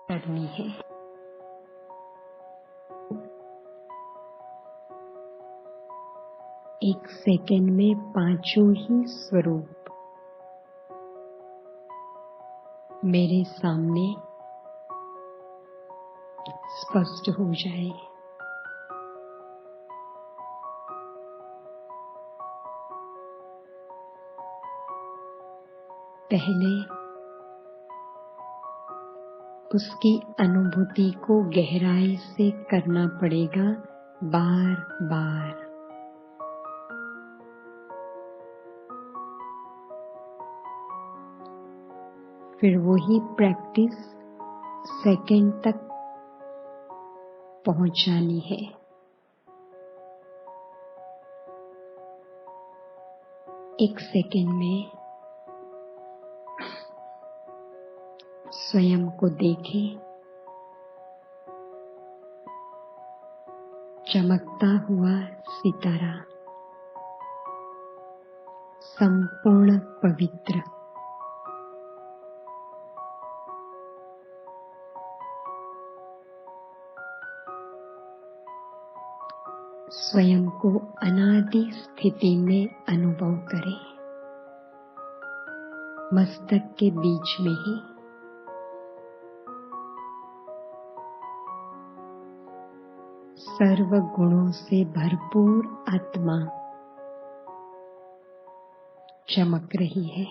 करनी है। एक सेकंड में पांचों ही स्वरूप मेरे सामने स्पष्ट हो जाए। पहले उसकी अनुभूति को गहराई से करना पड़ेगा, बार बार। फिर वही प्रैक्टिस सेकंड तक पहुंचानी है। एक सेकंड में स्वयं को देखें, चमकता हुआ सितारा, संपूर्ण पवित्र। स्वयं को अनादि स्थिति में अनुभव करें, मस्तक के बीच में ही। सर्व गुणों से भरपूर आत्मा चमक रही है।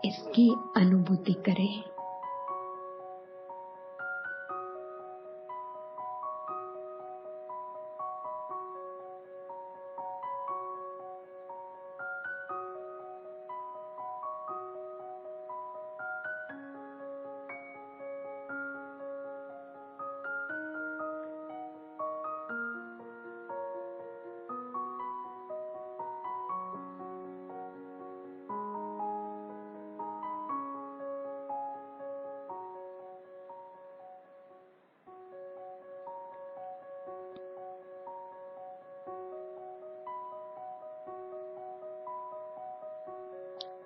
इसकी अनुभूति करें।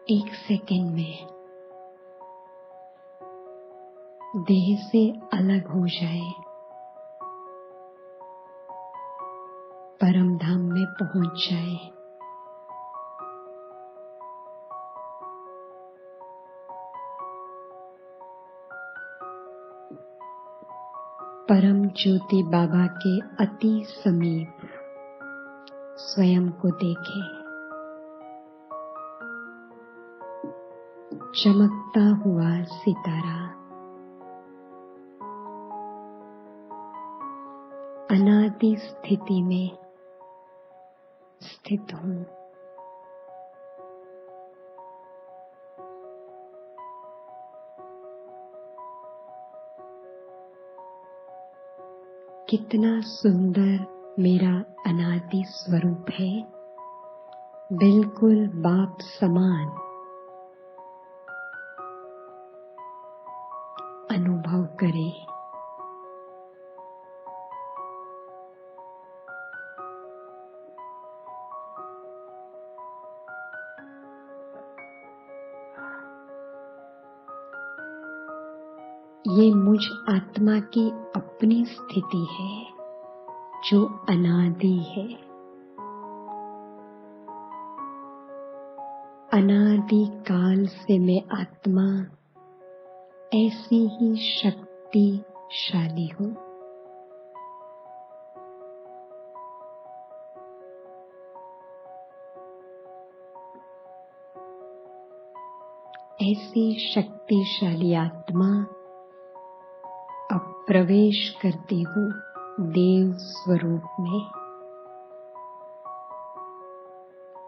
एक सेकंड में देह से अलग हो जाए, परम धाम में पहुंच जाए। परम ज्योति बाबा के अति समीप स्वयं को देखें, चमकता हुआ सितारा, अनादि स्थिति में स्थित हूँ। कितना सुंदर मेरा अनादि स्वरूप है, बिल्कुल बाप समान। अनुभव करें। ये मुझ आत्मा की अपनी स्थिति है जो अनादि है। अनादि काल से मैं आत्मा ऐसी ही शक्तिशाली हूँ। ऐसी शक्तिशाली आत्मा अब प्रवेश करती हूँ देव स्वरूप में।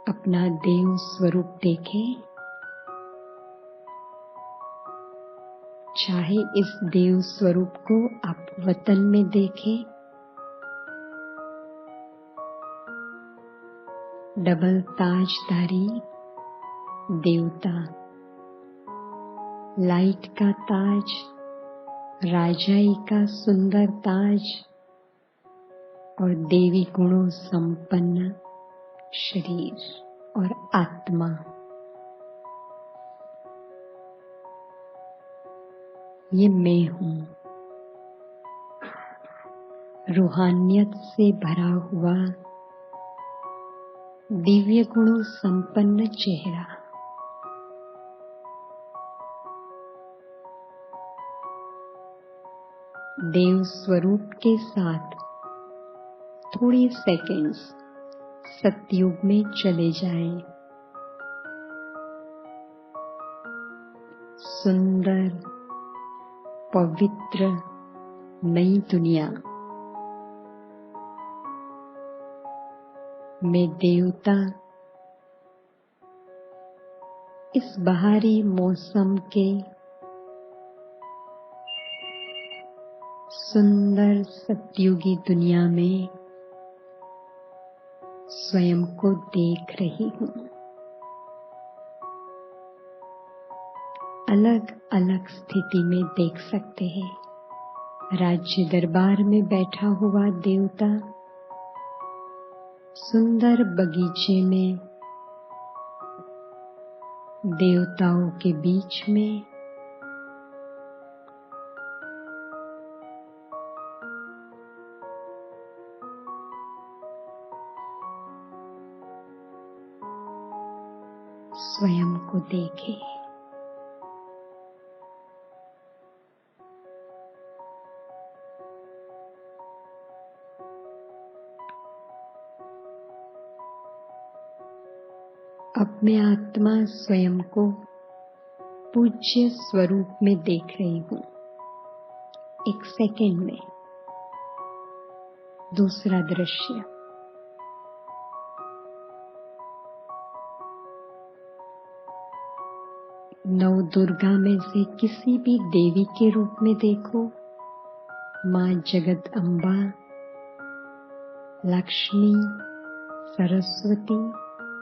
अपना देव स्वरूप देखें। चाहे इस देव स्वरूप को आप वतन में देखें, डबल ताजधारी देवता, लाइट का ताज, राजाई का सुंदर ताज और देवी गुणों संपन्न शरीर और आत्मा, ये मैं हूँ। रूहानियत से भरा हुआ दिव्य गुणों संपन्न चेहरा, देव स्वरूप के साथ थोड़े सेकंड्स सतयुग में चले जाएं। सुंदर पवित्र नई दुनिया में देवता इस बहारी मौसम के सुंदर सतयुगी दुनिया में स्वयं को देख रही हूँ। अलग अलग स्थिति में देख सकते हैं। राज्य दरबार में बैठा हुआ देवता सुंदर बगीचे में देवताओं के बीच में, स्वयं को देखे। अब मैं आत्मा स्वयं को पूज्य स्वरूप में देख रही हूँ। एक सेकंड में दूसरा दृश्य, नव दुर्गा में से किसी भी देवी के रूप में देखो, माँ जगत अम्बा, लक्ष्मी, सरस्वती,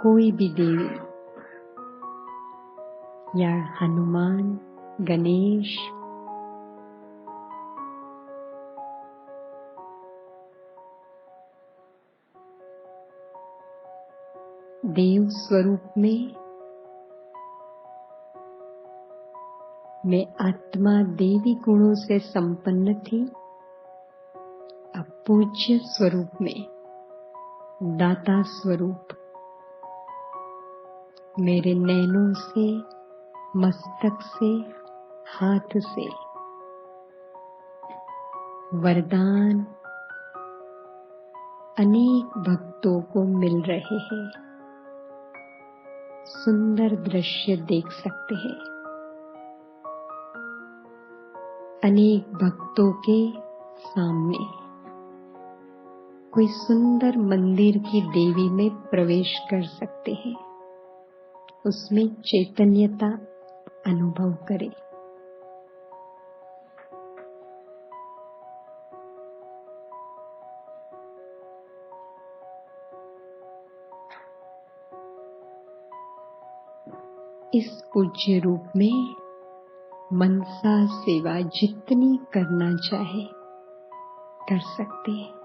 कोई भी देवी, या हनुमान, गणेश, देव स्वरूप में मैं आत्मा देवी गुणों से संपन्न थी। अब पूज्य स्वरूप में दाता स्वरूप मेरे नैनों से, मस्तक से, हाथ से वरदान अनेक भक्तों को मिल रहे हैं। सुंदर दृश्य देख सकते हैं। अनेक भक्तों के सामने कोई सुंदर मंदिर की देवी में प्रवेश कर सकते हैं। उसमें चैतन्यता अनुभव करें। इस पूज्य रूप में मनसा सेवा जितनी करना चाहे कर सकते हैं।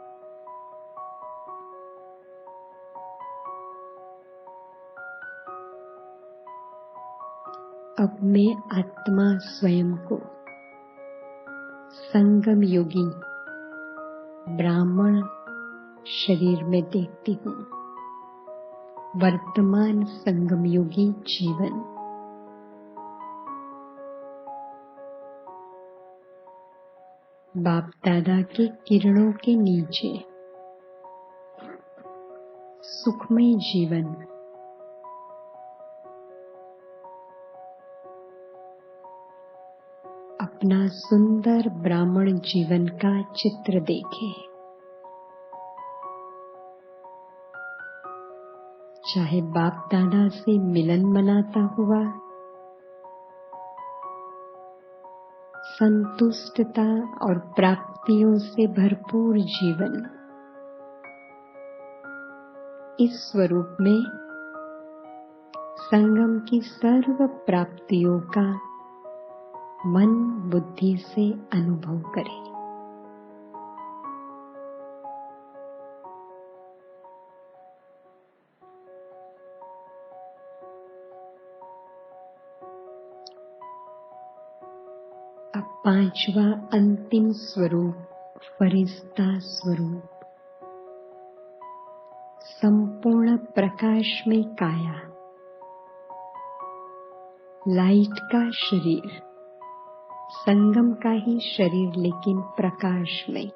अब मैं आत्मा स्वयं को संगम योगी ब्राह्मण शरीर में देखती हूँ। वर्तमान संगम योगी जीवन बाप दादा के किरणों के नीचे सुखमय जीवन अपना सुंदर ब्राह्मण जीवन का चित्र देखें। चाहे बाप दादा से मिलन मनाता हुआ संतुष्टता और प्राप्तियों से भरपूर जीवन, इस स्वरूप में संगम की सर्व प्राप्तियों का मन बुद्धि से अनुभव करें। अब पांचवा अंतिम स्वरूप फरिश्ता स्वरूप, संपूर्ण प्रकाश में काया, लाइट का शरीर, संगम का ही शरीर लेकिन प्रकाश में,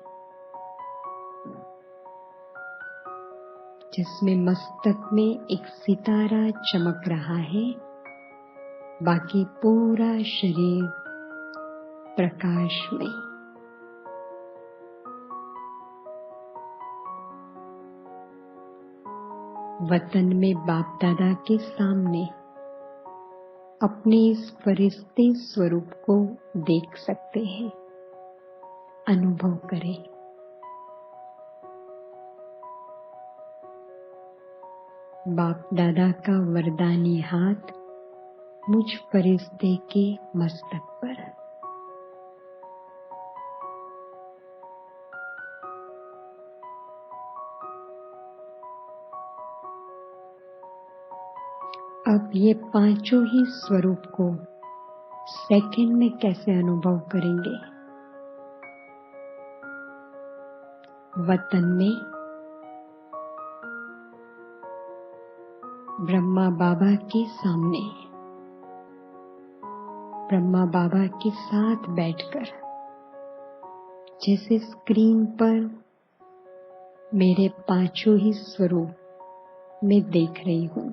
जिसमें मस्तक में एक सितारा चमक रहा है, बाकी पूरा शरीर प्रकाश में। वतन में बाप दादा के सामने अपने इस फरिश्ते स्वरूप को देख सकते हैं, अनुभव करें। बाप दादा का वरदानी हाथ मुझ फरिश्ते के मस्तक पर। अब ये पांचों ही स्वरूप को सेकंड में कैसे अनुभव करेंगे? वतन में ब्रह्मा बाबा के सामने, ब्रह्मा बाबा के साथ बैठकर जैसे स्क्रीन पर मेरे पांचों ही स्वरूप मैं देख रही हूँ।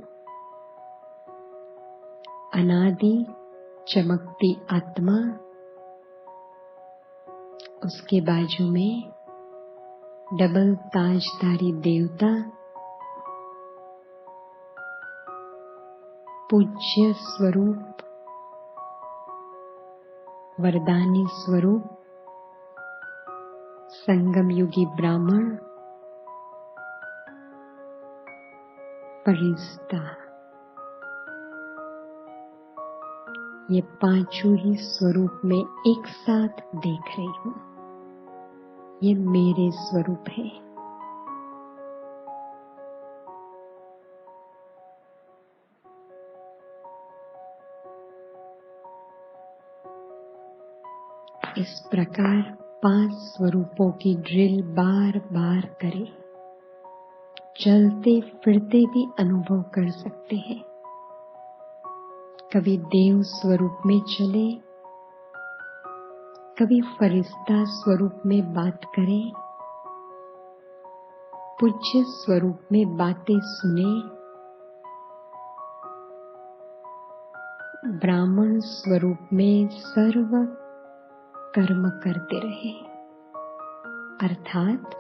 अनादि चमकती आत्मा, उसके बाजू में डबल ताजधारी देवता, पूज्य स्वरूप, वरदानी स्वरूप, संगम युगी ब्राह्मण, फरिश्ता। ये पांचों ही स्वरूप में एक साथ देख रही हूँ। ये मेरे स्वरूप है। इस प्रकार 5 स्वरूपों की ड्रिल बार बार करें। चलते फिरते भी अनुभव कर सकते हैं। कभी देव स्वरूप में चले, कभी फरिश्ता स्वरूप में बात करें, पूज्य स्वरूप में बातें सुने, ब्राह्मण स्वरूप में सर्व कर्म करते रहे, अर्थात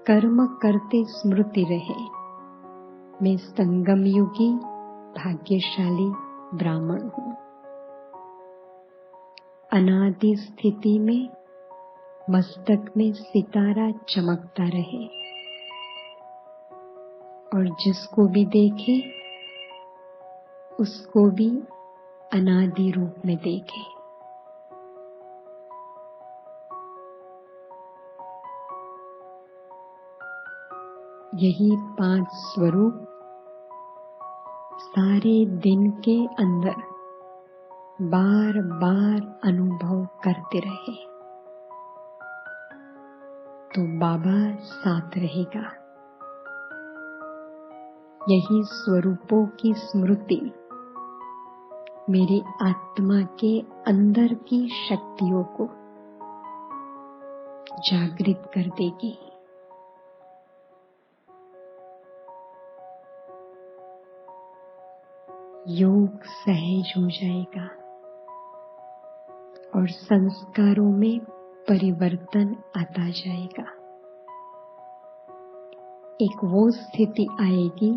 कर्म करते स्मृति रहे। मैं संगम युगी भाग्यशाली ब्राह्मण हूँ। अनादि स्थिति में मस्तक में सितारा चमकता रहे और जिसको भी देखे उसको भी अनादि रूप में देखे। यही 5 स्वरूप सारे दिन के अंदर बार बार अनुभव करते रहे तो बाबा साथ रहेगा। यही स्वरूपों की स्मृति मेरी आत्मा के अंदर की शक्तियों को जागृत कर देगी। योग सहज हो जाएगा और संस्कारों में परिवर्तन आता जाएगा। एक वो स्थिति आएगी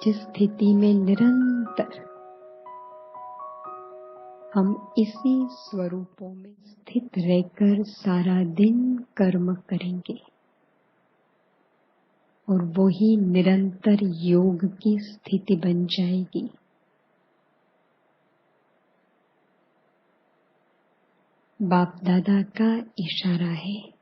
जिस स्थिति में निरंतर हम इसी स्वरूपों में स्थित रहकर सारा दिन कर्म करेंगे और वो ही निरंतर योग की स्थिति बन जाएगी। बाप दादा का इशारा है।